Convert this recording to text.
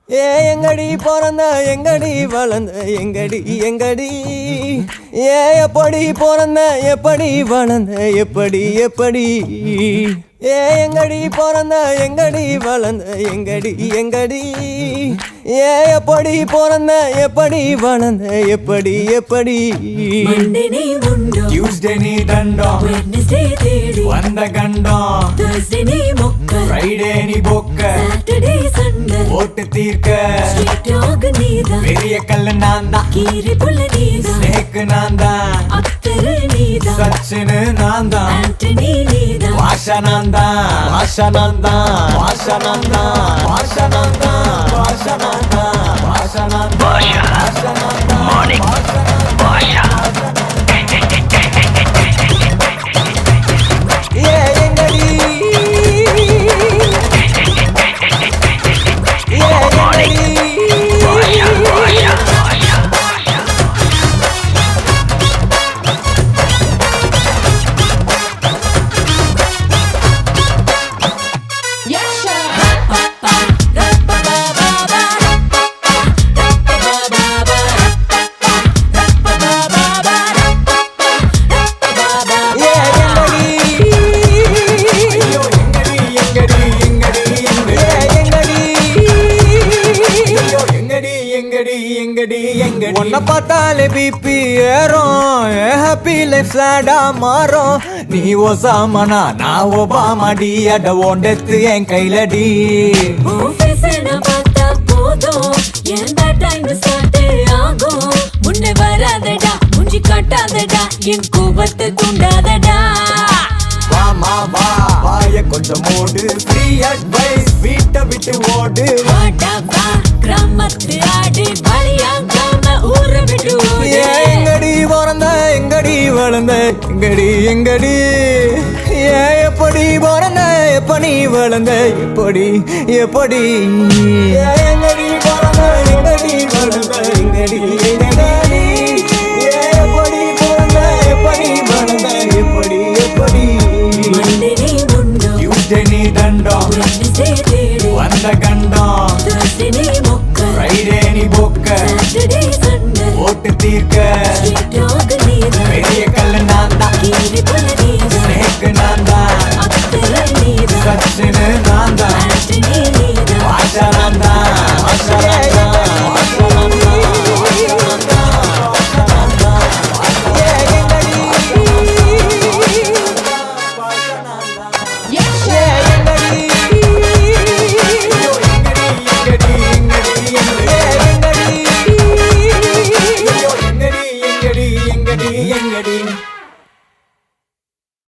எங்கடி பிறந்த எங்கடி வளர்ந்த எங்கடி எங்கடி எப்படி பிறந்த எப்படி வளர்ந்த எப்படி எப்படி எங்கடி பிறந்த எங்கடி வளர்ந்த எங்கடி எங்கடி எப்படி பிறந்த எப்படி வளர்ந்த எப்படி எப்படி Tuesday நீ தண்டம் Wednesday தேடி வந்த கண்டம் Thursday நீ மொக்க Friday நீ பொக்க Saturday சண்டை ஓட்டு தீர்க்க Street dog நீதான் பெரிய கல்லு நான் தான் கீரி புள்ள நீதான் ஸ்னேக்கு நான் தான் அத்தரு நீதான் சச்சினு நான் தான் ஆண்டனி நீதான் வாஷா நான் தான் வாஷா நான் தான் வாஷா நான் தான் வாஷா நான் தான் வாஷா நான் தான் வாஷா நான் தான் வாஷா நான் தான் மார்னிங் வாஷா எங்கடி உன்னை பார்த்தாலே பிபி ஏறும் ஹாப்பி லைஃப் சேடா மாறும் நீ ஒசாமனா நான் ஒபாமாடி அட ஓண்டெத்து என் கையிலடி பார்த்தா போதும் எந்த டைம் ஸ்டார்ட் ஆகும் முன்னே வராதடா முஞ்சி காட்டாதடா என் கோபத்தை தூண்டாதடா வாமா வா வாய கொஞ்சம் மூடு ஃப்ரீ அட்வைஸ் வீட்டை விட்டு ஓடு வாடா வா கிராமத்து ஆடு பலியாங்காம ஊரை விட்டு ஓடு எங்கடி பிறந்த எங்கடி வளர்ந்த எங்கடி எங்கடி எப்படி பிறந்த எப்படி வளர்ந்த எப்படி எப்படி எங்கடி பிறந்த எங்கடி வளர்ந்த எங்கடி எங்கடி எப்படி பிறந்த எப்படி வளர்ந்த எப்படி எப்படி மண்டே நீ முண்டோ Tuesday நீ தண்டம் Wednesday தேடி வந்த கண்டம் Thursday நீ மொக்க Friday நீ பொக்க Saturday சண்டை ஓட்டு தீர்க்க Street dog நீதான் பெரிய கல்லு நான் தான் கீரி புள்ள நீதான் ஸ்னேக்கு நான் தான் அத்தரு நீதான் சச்சினு நான் தான் ஆண்டனி நீதான் வாஷா நான் தான் வாஷா நான் தான்